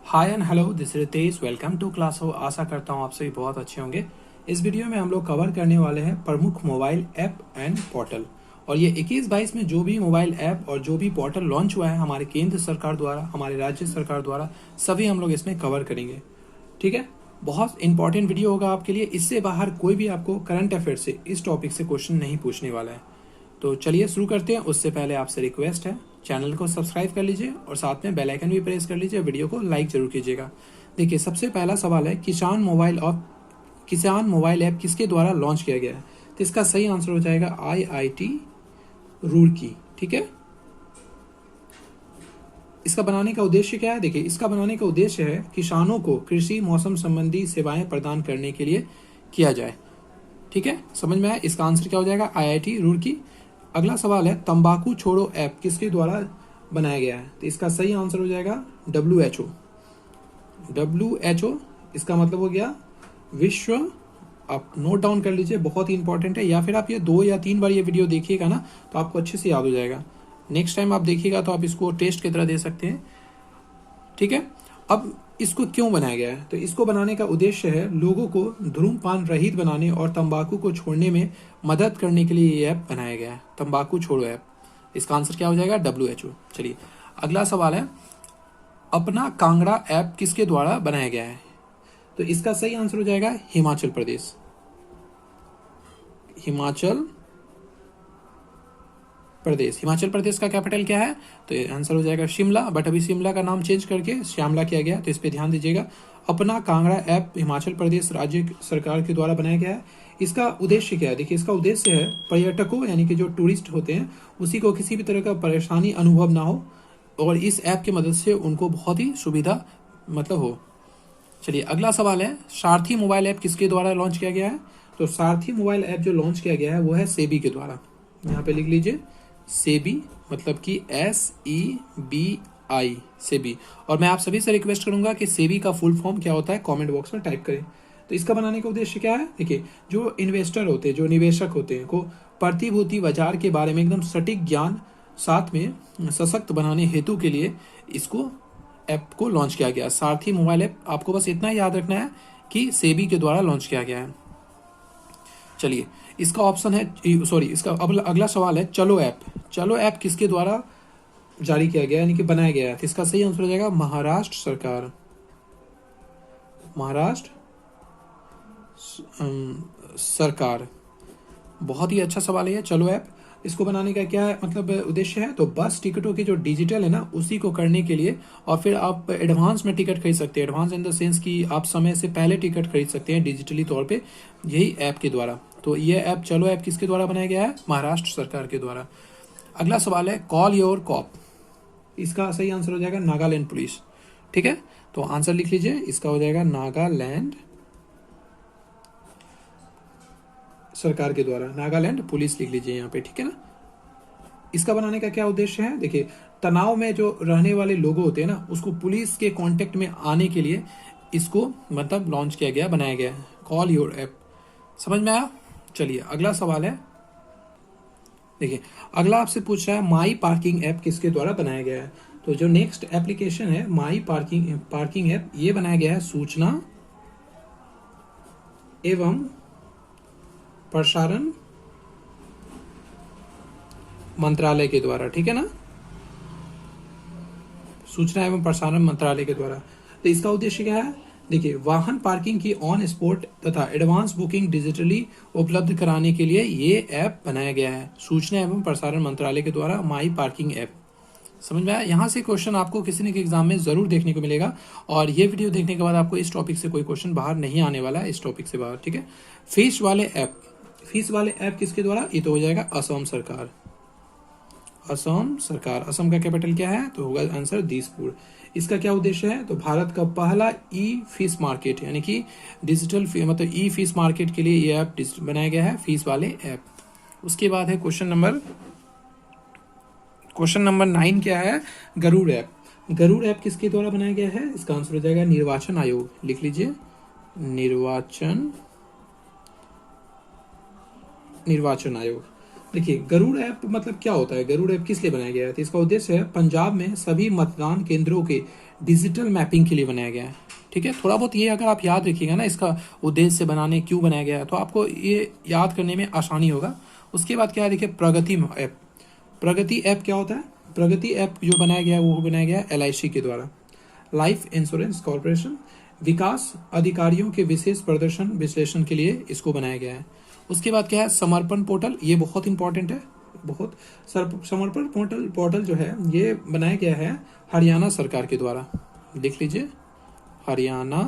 Hi and hello, this Ritesh. Welcome to class हो। आशा करता हूँ आप सभी बहुत अच्छे होंगे। इस वीडियो में हम लोग कवर करने वाले हैं प्रमुख मोबाइल ऐप एंड पोर्टल। और ये 21-22 में जो भी मोबाइल ऐप और जो भी पोर्टल लॉन्च हुआ है हमारे केंद्र सरकार द्वारा, हमारे राज्य सरकार द्वारा, सभी हम लोग इसमें कवर करेंगे। ठीक है, बहुत इंपॉर्टेंट वीडियो होगा आपके लिए। इससे बाहर कोई भी आपको करंट अफेयर से, इस टॉपिक से क्वेश्चन नहीं पूछने वाला है। तो चलिए शुरू करते हैं। उससे पहले आपसे रिक्वेस्ट है, चैनल को सब्सक्राइब कर लीजिए और साथ में बेल आइकन भी प्रेस कर लीजिए। वीडियो को लाइक जरूर कीजिएगा। देखिए, सबसे पहला सवाल है, किसान मोबाइल ऐप किसके द्वारा लॉन्च किया गया है? तो इसका सही आंसर हो जाएगा IIT रुड़की। ठीक है, इसका बनाने का उद्देश्य क्या है? देखिए, इसका बनाने का उद्देश्य है किसानों को कृषि मौसम संबंधी सेवाएं प्रदान करने के लिए किया जाए। ठीक है, समझ में आया? इसका आंसर क्या हो जाएगा? IIT रुड़की। अगला सवाल है, तंबाकू छोड़ो ऐप किसके द्वारा बनाया गया है? तो इसका सही आंसर हो जाएगा WHO। WHO इसका मतलब हो गया विश्व। आप नोट डाउन कर लीजिए, बहुत ही इंपॉर्टेंट है। या फिर आप ये 2 या 3 बार ये वीडियो देखिएगा ना, तो आपको अच्छे से याद हो जाएगा। नेक्स्ट टाइम आप देखिएगा तो आप इसको टेस्ट की तरह दे सकते हैं। ठीक है, अब इसको क्यों बनाया गया है? तो इसको बनाने का उद्देश्य है लोगों को धूम्रपान रहित बनाने और तंबाकू को छोड़ने में मदद करने के लिए ये ऐप बनाया गया है, तंबाकू छोड़ो ऐप। इसका आंसर क्या हो जाएगा? WHO। चलिए, अगला सवाल है, अपना कांगड़ा ऐप किसके द्वारा बनाया गया है? तो इसका सही आंसर हो जाएगा हिमाचल प्रदेश। हिमाचल प्रदेश का कैपिटल क्या है? तो आंसर हो जाएगा शिमला। बट अभी शिमला का नाम चेंज करके श्यामला किया गया, तो इस पे ध्यान दीजिएगा। अपना कांगड़ा ऐप हिमाचल प्रदेश राज्य सरकार के द्वारा बनाया गया है। इसका उद्देश्य क्या है? देखिए, इसका उद्देश्य है पर्यटकों यानी कि जो टूरिस्ट होते हैं उसी को किसी भी तरह का परेशानी अनुभव ना हो और इस ऐप की मदद से उनको बहुत ही सुविधा मतलब हो। चलिए, अगला सवाल है, सारथी मोबाइल ऐप किसके द्वारा लॉन्च किया गया है? तो सारथी मोबाइल ऐप जो लॉन्च किया गया है वो है सेबी के द्वारा। यहाँ पे लिख लीजिए सेबी, मतलब कि SEBI, सेबी। और मैं आप सभी से रिक्वेस्ट करूंगा कि सेबी का फुल फॉर्म क्या होता है कमेंट बॉक्स में टाइप करें। तो इसका बनाने का उद्देश्य क्या है? देखिए, जो इन्वेस्टर होते हैं, जो निवेशक होते हैं, को प्रतिभूति बाजार के बारे में एकदम सटीक ज्ञान साथ में सशक्त बनाने हेतु के लिए इसको ऐप को लॉन्च किया गया। सारथी मोबाइल ऐप, आपको बस इतना याद रखना है कि सेबी के द्वारा लॉन्च किया गया है। चलिए, इसका ऑप्शन है, सॉरी, इसका अगला सवाल है, चलो ऐप। चलो ऐप किसके द्वारा जारी किया गया यानी कि बनाया गया है? तो इसका सही आंसर हो जाएगा महाराष्ट्र सरकार। महाराष्ट्र सरकार। बहुत ही अच्छा सवाल है ये, चलो ऐप। इसको बनाने का क्या है मतलब उद्देश्य है? तो बस टिकटों की जो डिजिटल है ना, उसी को करने के लिए, और फिर आप एडवांस में टिकट खरीद सकते हैं। एडवांस इन द सेंस कि आप समय से पहले टिकट खरीद सकते हैं डिजिटली तौर पे, यही ऐप के द्वारा। तो ये ऐप चलो ऐप किसके द्वारा बनाया गया है? महाराष्ट्र सरकार के द्वारा। अगला सवाल है, कॉल योर कॉप। इसका सही आंसर हो जाएगा नागालैंड पुलिस। ठीक है, तो आंसर लिख लीजिए, इसका हो जाएगा नागालैंड सरकार के द्वारा, नागालैंड पुलिस लिख लीजिए यहाँ पे। ठीक है ना, इसका बनाने का क्या उद्देश्य है? देखिए, तनाव में जो रहने वाले लोग होते हैं ना, उसको पुलिस के कांटेक्ट में आने के लिए इसको मतलब लॉन्च किया गया, बनाया गया है, कॉल योर ऐप। समझ में आया? चलिए, अगला सवाल है, देखिए, अगला आपसे पूछ रहा है, माई पार्किंग ऐप किसके द्वारा बनाया गया है? तो जो नेक्स्ट एप्लीकेशन है माई पार्किंग ऐप, ये बनाया गया है सूचना एवं प्रसारण मंत्रालय के द्वारा। ठीक है ना, सूचना एवं प्रसारण मंत्रालय के द्वारा। तो इसका उद्देश्य क्या है? देखिए, वाहन पार्किंग की ऑन स्पॉट तथा एडवांस बुकिंग डिजिटली उपलब्ध कराने के लिए ये ऐप बनाया गया है, सूचना एवं प्रसारण मंत्रालय के द्वारा, माई पार्किंग ऐप। समझ में आया? यहाँ से क्वेश्चन आपको किसी न किसी एग्जाम में जरूर देखने को मिलेगा, और ये वीडियो देखने के बाद आपको इस टॉपिक से कोई क्वेश्चन बाहर नहीं आने वाला है, इस टॉपिक से बाहर। ठीक है, फीस वाले ऐप किसके द्वारा? ये तो हो जाएगा असम सरकार। असम सरकार। असम का कैपिटल क्या है? तो होगा आंसर दिसपुर। इसका क्या उद्देश्य है? तो भारत का पहला ई फीस मार्केट यानी कि डिजिटल मतलब ई फीस मार्केट के लिए ये ऐप बनाया गया है, फीस वाले ऐप। उसके बाद है क्वेश्चन नंबर 9 क्या है? गरुड़ ऐप। गरुड़ ऐप किसके द्वारा बनाया गया है? इसका आंसर हो जाएगा निर्वाचन आयोग। लिख लीजिए, निर्वाचन आयोग। देखिए, गरुड़ ऐप मतलब क्या होता है? गरुड़ ऐप किस लिए बनाया गया है? तो इसका उद्देश्य है पंजाब में सभी मतदान केंद्रों के डिजिटल मैपिंग के लिए बनाया गया है। ठीक है, थोड़ा बहुत ये अगर आप याद रखिएगा ना, इसका उद्देश्य से बनाने क्यों बनाया गया है, तो आपको ये याद करने में आसानी होगा। उसके बाद क्या है, देखिए प्रगति ऐप। प्रगति ऐप क्या होता है? प्रगति ऐप जो बनाया गया है वो बनाया गया है LIC के द्वारा, लाइफ इंश्योरेंस कॉर्पोरेशन। विकास अधिकारियों के विशेष प्रदर्शन विश्लेषण के लिए इसको बनाया गया है। उसके बाद क्या है, समर्पण पोर्टल। ये बहुत इंपॉर्टेंट है, बहुत। समर्पण पोर्टल जो है ये बनाया गया है हरियाणा सरकार के द्वारा। लिख लीजिए, हरियाणा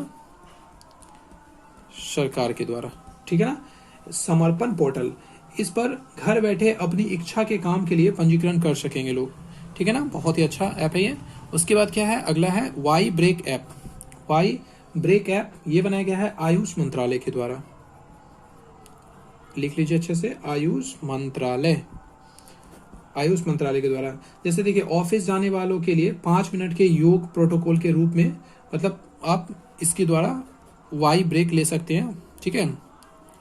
सरकार के द्वारा। ठीक है ना, समर्पण पोर्टल। इस पर घर बैठे अपनी इच्छा के काम के लिए पंजीकरण कर सकेंगे लोग। ठीक है ना, बहुत ही अच्छा ऐप है ये। उसके बाद क्या है, अगला है Y break app. Y break app ये बनाया गया है आयुष मंत्रालय के द्वारा। लिख लीजिए अच्छे से, आयुष मंत्रालय, आयुष मंत्रालय के द्वारा। जैसे देखिए, ऑफिस जाने वालों के लिए 5 मिनट के योग प्रोटोकॉल के रूप में, मतलब आप इसके द्वारा वाई ब्रेक ले सकते हैं। ठीक है,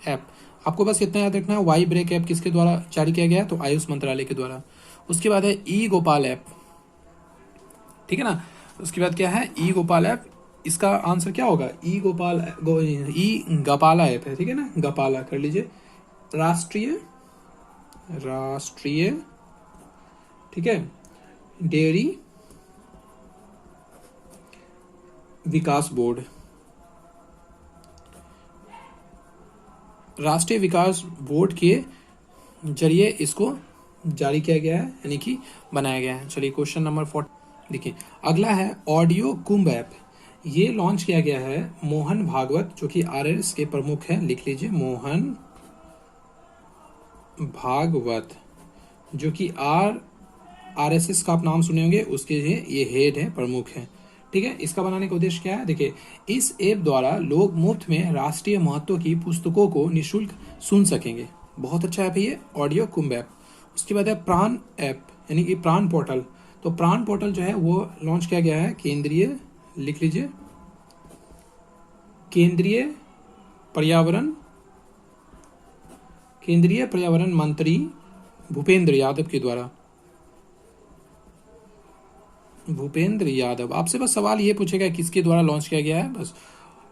ऐप आपको बस इतना याद रखना है, वाई ब्रेक ऐप किसके द्वारा जारी किया गया है, तो आयुष मंत्रालय के द्वारा। उसके बाद है ई गोपाल ऐप। ठीक है ना, उसके बाद क्या है, ई गोपाल ऐप। इसका आंसर क्या होगा, ई गपाला ऐप है। ठीक है ना, गपाला कर लीजिए। राष्ट्रीय ठीक है, डेयरी विकास बोर्ड, राष्ट्रीय विकास बोर्ड के जरिए इसको जारी किया गया है, यानी कि बनाया गया है। चलिए क्वेश्चन नंबर 4 देखिए, अगला है ऑडियो कुंभ ऐप। ये लॉन्च किया गया है मोहन भागवत, जो कि RSS के प्रमुख हैं। लिख लीजिए, मोहन भागवत, जो कि RSS का आप नाम सुने होंगे, उसके ये हेड है, प्रमुख है। ठीक है, इसका बनाने का उद्देश्य क्या है, देखिए, इस ऐप द्वारा लोग मुफ्त में राष्ट्रीय महत्व की पुस्तकों को निःशुल्क सुन सकेंगे। बहुत अच्छा ऐप है ये ऑडियो कुंभ ऐप। उसके बाद है प्राण ऐप, यानी कि प्राण पोर्टल। तो प्राण पोर्टल जो है वो लॉन्च किया गया है केंद्रीय, लिख लीजिए, केंद्रीय पर्यावरण मंत्री भूपेंद्र यादव के द्वारा। भूपेंद्र यादव, आपसे बस सवाल ये पूछेगा किसके द्वारा लॉन्च किया गया है, बस।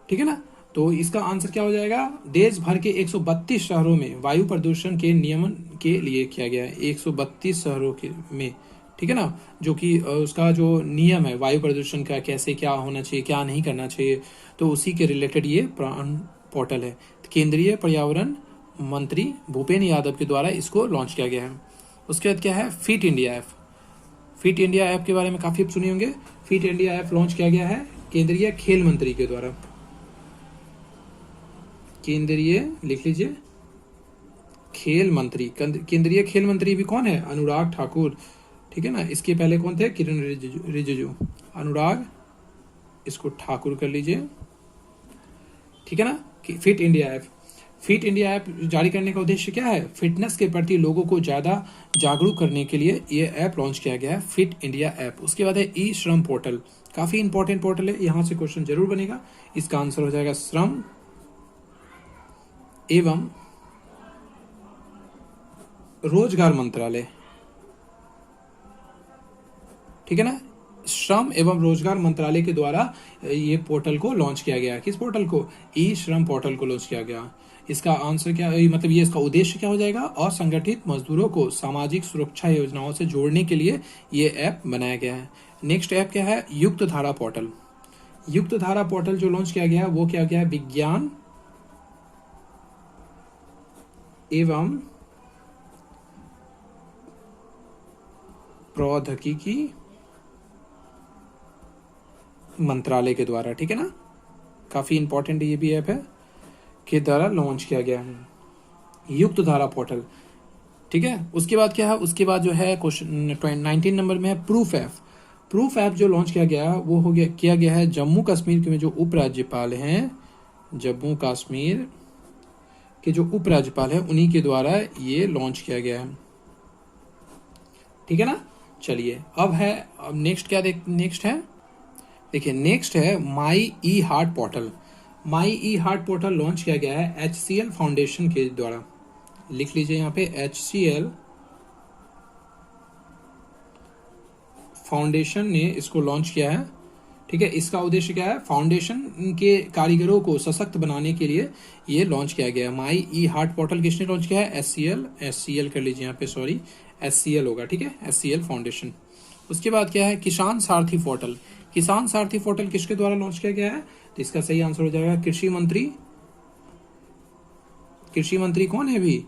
ठीक है ना, तो इसका आंसर क्या हो जाएगा, देश भर के 132 शहरों में वायु प्रदूषण के नियमन के लिए किया गया है। 132 शहरों के में, ठीक है ना, जो कि उसका जो नियम है वायु प्रदूषण का, कैसे क्या होना चाहिए, क्या नहीं करना चाहिए, तो उसी के रिलेटेड ये प्राण पोर्टल है। केंद्रीय पर्यावरण मंत्री भूपेंद्र यादव के द्वारा इसको लॉन्च किया गया है। उसके बाद क्या है, fit India app. Fit India app के बारे में काफी सुने होंगे। फिट इंडिया ऐप लॉन्च किया गया है केंद्रीय खेल मंत्री के द्वारा। केंद्रीय, लिख लीजिए, खेल मंत्री। केंद्रीय खेल मंत्री भी कौन है, अनुराग ठाकुर। ठीक है ना, इसके पहले कौन थे, किरण रिजिजू। अनुराग, इसको ठाकुर कर लीजिए। ठीक है ना, fit India app. Fit India app जारी करने का उद्देश्य क्या है, फिटनेस के प्रति लोगों को ज्यादा जागरूक करने के लिए ये ऐप लॉन्च किया गया है, फिट इंडिया ऐप। उसके बाद है ई श्रम पोर्टल। काफी इंपॉर्टेंट पोर्टल है, यहां से क्वेश्चन जरूर बनेगा। इसका आंसर हो जाएगा श्रम एवं रोजगार मंत्रालय। ठीक है ना, श्रम एवं रोजगार मंत्रालय के द्वारा ये पोर्टल को लॉन्च किया गया। किस पोर्टल को, ई श्रम पोर्टल को लॉन्च किया गया। इसका आंसर क्या, मतलब ये इसका उद्देश्य क्या हो जाएगा, असंगठित मजदूरों को सामाजिक सुरक्षा योजनाओं से जोड़ने के लिए ये ऐप बनाया गया है। नेक्स्ट ऐप क्या है, युक्त धारा पोर्टल। युक्त धारा पोर्टल जो लॉन्च किया गया है वो क्या गया है, विज्ञान एवं प्रौद्योगिकी मंत्रालय के द्वारा। ठीक है ना, काफी इंपॉर्टेंट ये भी ऐप है, के द्वारा लॉन्च किया गया है युक्त धारा पोर्टल। ठीक है, उसके बाद क्या है, उसके बाद जो है क्वेश्चन 19 नंबर में है प्रूफ ऐप। प्रूफ ऐप जो लॉन्च किया गया वो हो गया, किया गया है जम्मू कश्मीर के जो उपराज्यपाल हैं, जम्मू कश्मीर के जो उपराज्यपाल हैं उन्हीं के द्वारा ये लॉन्च किया गया है। ठीक है ना, चलिए अब है, अब नेक्स्ट क्या नेक्स्ट है, देखिए नेक्स्ट है माई ई हार्ट पोर्टल। माई ई हार्ट पोर्टल लॉन्च किया गया है HCL फाउंडेशन के द्वारा। लिख लीजिए यहाँ पे, HCL फाउंडेशन ने इसको लॉन्च किया है। ठीक है, इसका उद्देश्य क्या है, फाउंडेशन के कारीगरों को सशक्त बनाने के लिए ये लॉन्च किया गया है। माई ई हार्ट पोर्टल किसने लॉन्च किया है, एससीएल कर लीजिए यहाँ पे, सॉरी एससीएल होगा, ठीक है, एससीएल फाउंडेशन। उसके बाद क्या है, किसान सारथी पोर्टल। किसान सारथी पोर्टल किसके द्वारा लॉन्च किया गया है, तो इसका सही आंसर हो जाएगा कृषि मंत्री। कृषि मंत्री कौन है अभी,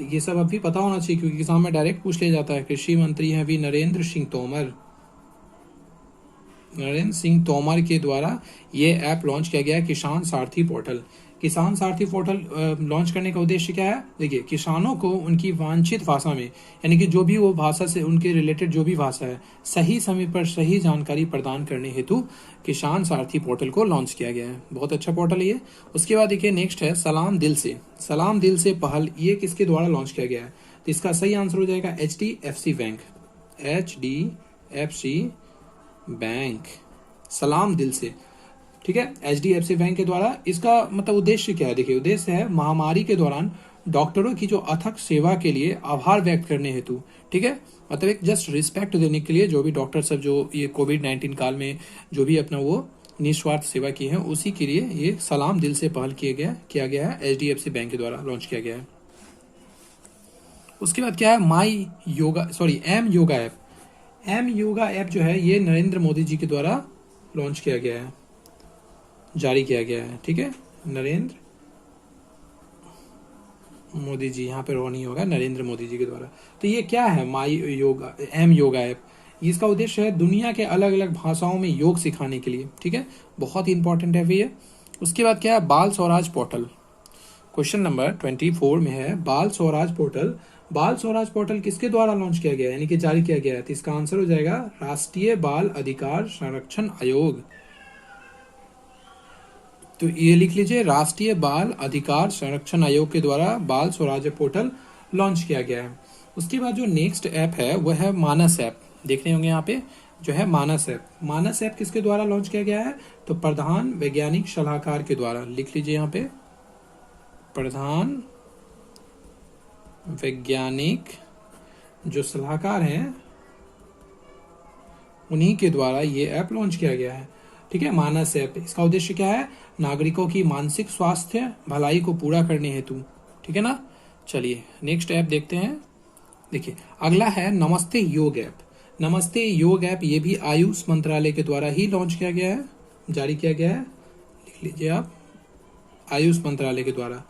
ये सब अभी पता होना चाहिए क्योंकि एग्जाम में डायरेक्ट पूछ लिया जाता है। कृषि मंत्री हैं अभी नरेंद्र सिंह तोमर। नरेंद्र सिंह तोमर के द्वारा ये ऐप लॉन्च किया गया है, किसान सारथी पोर्टल। किसान सारथी पोर्टल लॉन्च करने का उद्देश्य क्या है, देखिए किसानों को उनकी वांछित भाषा में, यानी कि जो भी वो भाषा से उनके रिलेटेड जो भी भाषा है, सही समय पर सही जानकारी प्रदान करने हेतु किसान सारथी पोर्टल को लॉन्च किया गया है। बहुत अच्छा पोर्टल है ये। उसके बाद देखिए नेक्स्ट है सलाम दिल से। सलाम दिल से पहल, ये किसके द्वारा लॉन्च किया गया है, तो इसका सही आंसर हो जाएगा HDFC बैंक। HDFC बैंक, सलाम दिल से, ठीक है, HDFC बैंक के द्वारा। इसका मतलब उद्देश्य क्या है, देखिए उद्देश्य है महामारी के दौरान डॉक्टरों की जो अथक सेवा के लिए आभार व्यक्त करने हेतु, ठीक है, मतलब एक जस्ट रिस्पेक्ट देने के लिए जो भी डॉक्टर सब जो ये कोविड-19 काल में जो भी अपना वो निस्वार्थ सेवा की है, उसी के लिए ये सलाम दिल से पहल किया गया है, HDFC बैंक के द्वारा लॉन्च किया गया है। उसके बाद क्या है, M yoga app. M yoga app जो है ये नरेंद्र मोदी जी के द्वारा लॉन्च किया गया है, जारी किया गया है, ठीक है, नरेंद्र मोदी जी, यहाँ पे नहीं होगा, नरेंद्र मोदी जी के द्वारा। तो ये क्या है, एम योगा ऐप, इसका उद्देश्य है दुनिया के अलग अलग भाषाओं में योग सिखाने के लिए, ठीक है, बहुत ही इंपॉर्टेंट है ये। उसके बाद क्या है, बाल स्वराज पोर्टल। क्वेश्चन नंबर 24 में है बाल स्वराज पोर्टल। बाल स्वराज पोर्टल किसके द्वारा लॉन्च किया गया है, यानी कि जारी किया गया है, तो इसका आंसर हो जाएगा राष्ट्रीय बाल अधिकार संरक्षण आयोग। तो ये लिख लीजिए, राष्ट्रीय बाल अधिकार संरक्षण आयोग के द्वारा बाल स्वराज पोर्टल लॉन्च किया गया है। उसके बाद जो नेक्स्ट ऐप है वह है मानस ऐप। देखने होंगे यहाँ पे जो है मानस ऐप। मानस ऐप किसके द्वारा लॉन्च किया गया है, तो प्रधान वैज्ञानिक सलाहकार के द्वारा, लिख लीजिए यहाँ पे, प्रधान वैज्ञानिक जो सलाहकार हैं उन्हीं के द्वारा ये ऐप लॉन्च किया गया है, ठीक है, मानस ऐप। इसका उद्देश्य क्या है, नागरिकों की मानसिक स्वास्थ्य भलाई को पूरा करने हेतु, ठीक है ना। चलिए नेक्स्ट ऐप देखते हैं। देखिए अगला है नमस्ते योग ऐप। नमस्ते योग ऐप ये भी आयुष मंत्रालय के द्वारा ही लॉन्च किया गया है, जारी किया गया है, लिख लीजिए आप, आयुष मंत्रालय के द्वारा,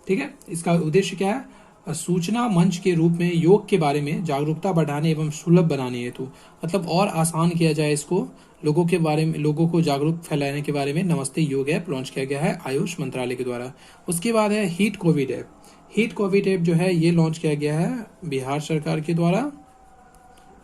ठीक है। इसका उद्देश्य क्या है, सूचना मंच के रूप में योग के बारे में जागरूकता बढ़ाने एवं सुलभ बनाने हेतु, मतलब और आसान किया जाए इसको, लोगों के बारे में, लोगों को जागरूक फैलाने के बारे में नमस्ते योग ऐप लॉन्च किया गया है आयुष मंत्रालय के द्वारा। उसके बाद है heat Covid app. Heat Covid app जो है ये लॉन्च किया गया है बिहार सरकार के द्वारा।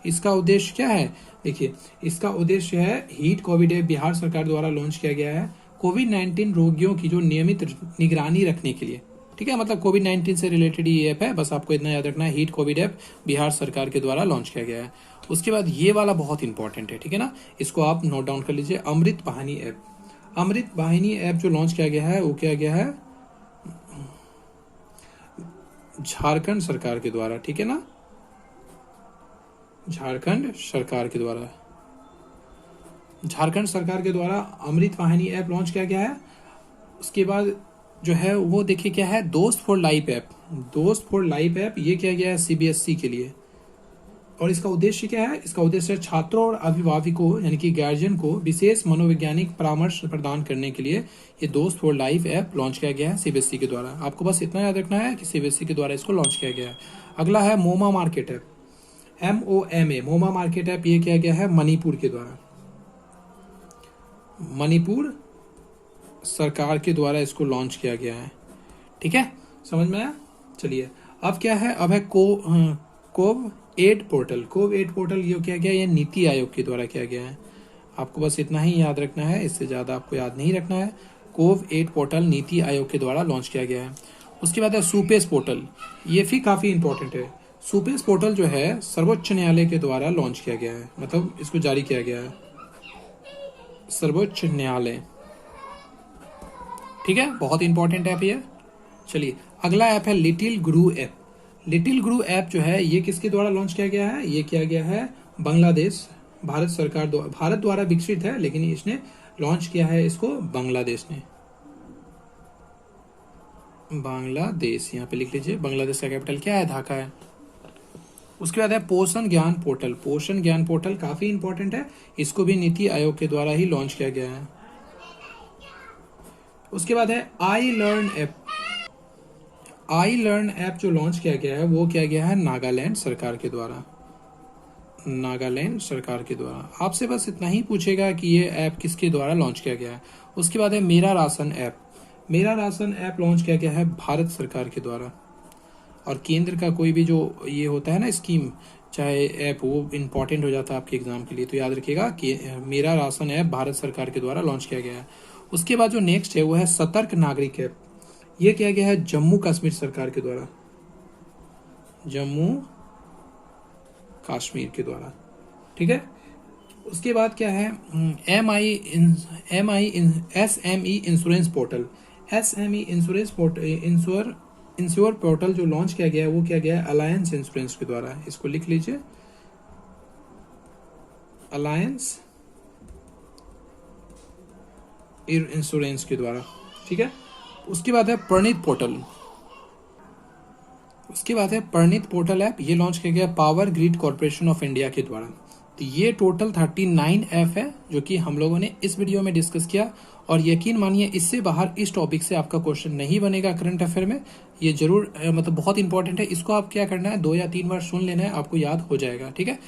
इसका उद्देश्य क्या है, देखिए इसका उद्देश्य है, हीट कोविड ऐप बिहार सरकार द्वारा लॉन्च किया गया है कोविड-19 रोगियों की जो नियमित निगरानी रखने के लिए, ठीक है, मतलब कोविड-19 से रिलेटेड ये ऐप है, बस आपको इतना याद रखना है, हीट कोविड ऐप बिहार सरकार के द्वारा लॉन्च किया गया है। उसके बाद ये वाला बहुत इंपॉर्टेंट है, ठीक है ना, इसको आप नोट डाउन कर लीजिए, अमृत वाहिनी ऐप। अमृत वाहिनी ऐप जो लॉन्च किया गया है वो किया गया है झारखंड सरकार के द्वारा, ठीक है ना, झारखंड सरकार के द्वारा, झारखंड सरकार के द्वारा अमृत वाहिनी ऐप लॉन्च किया गया है। उसके बाद जो है वो देखिए क्या है, दोस्त फॉर लाइफ ऐप। दोस्त फॉर लाइफ ऐप ये किया गया है CBSE के लिए, और इसका उद्देश्य क्या है, इसका उद्देश्य छात्रों और अभिभावकों यानी कि गार्जियन को विशेष मनोवैज्ञानिक परामर्श प्रदान करने के लिए ये दोस्त फॉर लाइफ ऐप लॉन्च किया गया है CBSE के द्वारा। आपको बस इतना याद रखना है कि CBSE के द्वारा इसको लॉन्च किया गया है। अगला है MoMA market app, MOMA, MoMA market app ये किया गया है मणिपुर के द्वारा, मणिपुर सरकार के द्वारा इसको लॉन्च किया गया है, ठीक है, समझ में आया। चलिए अब क्या है, अब है कोव-8 पोर्टल। कोव-8 पोर्टल ये किया गया, ये नीति आयोग के द्वारा किया गया है। आपको बस इतना ही याद रखना है, इससे ज्यादा आपको याद नहीं रखना है। कोव-8 पोर्टल नीति आयोग के द्वारा लॉन्च किया गया है। उसके बाद है सुपेस पोर्टल, ये भी काफी इंपॉर्टेंट है। सुपेस पोर्टल जो है सर्वोच्च न्यायालय के द्वारा लॉन्च किया गया है, मतलब इसको जारी किया गया है सर्वोच्च न्यायालय, ठीक है, बहुत इंपॉर्टेंट ऐप ये। चलिए अगला ऐप है लिटिल गुरु ऐप। लिटिल गुरु ऐप जो है ये किसके द्वारा लॉन्च किया गया है, ये किया गया है बांग्लादेश भारत द्वारा विकसित है, लेकिन इसने लॉन्च किया है इसको बांग्लादेश ने। बांग्लादेश, यहाँ पे लिख लीजिए। बांग्लादेश का कैपिटल क्या है? ढाका है। उसके बाद है पोषण ज्ञान पोर्टल। पोषण ज्ञान पोर्टल काफी इंपॉर्टेंट है, इसको भी नीति आयोग के द्वारा ही लॉन्च किया गया है। उसके बाद है I learn app. I learn app जो लॉन्च किया गया है वो किया गया है नागालैंड सरकार के द्वारा। नागालैंड सरकार के द्वारा। आपसे बस इतना ही पूछेगा कि ये ऐप किसके द्वारा लॉन्च किया गया है। उसके बाद है मेरा राशन ऐप। मेरा राशन ऐप लॉन्च किया गया है भारत सरकार के द्वारा। और केंद्र का कोई भी जो ये होता है ना स्कीम, चाहे ऐप, वो इंपॉर्टेंट हो जाता है आपके एग्जाम के लिए, तो याद रखिएगा कि मेरा राशन ऐप भारत सरकार के द्वारा लॉन्च किया गया है। उसके बाद जो नेक्स्ट है वो है सतर्क नागरिक ऐप। ये किया गया है जम्मू कश्मीर सरकार के द्वारा। जम्मू कश्मीर के द्वारा, ठीक है। उसके बाद क्या है SME insurance portal. SME ensure portal जो लॉन्च किया गया है वो किया गया है अलायंस इंश्योरेंस के द्वारा। इसको लिख लीजिए, अलायंस इंश्योरेंस के द्वारा, ठीक है। उसके बाद है प्रणीत पोर्टल। उसके बाद है प्रणीत पोर्टल ऐप। ये लॉन्च किया गया power grid corporation of India के द्वारा। तो ये टोटल 39 ऐप है जो कि हम लोगों ने इस वीडियो में डिस्कस किया। और यकीन मानिए इससे बाहर इस टॉपिक से आपका क्वेश्चन नहीं बनेगा करंट अफेयर में। ये जरूर मतलब बहुत इंपॉर्टेंट है। इसको आप क्या करना है, 2 या 3 बार सुन लेना है, आपको याद हो जाएगा, ठीक है।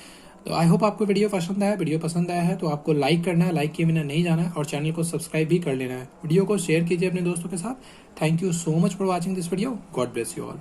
तो आई होप आपको वीडियो पसंद आया। वीडियो पसंद आया है तो आपको लाइक करना है, लाइक किए बिना नहीं जाना है, और चैनल को सब्सक्राइब भी कर लेना है। वीडियो को शेयर कीजिए अपने दोस्तों के साथ। Thank you so much for watching this video. God bless you all.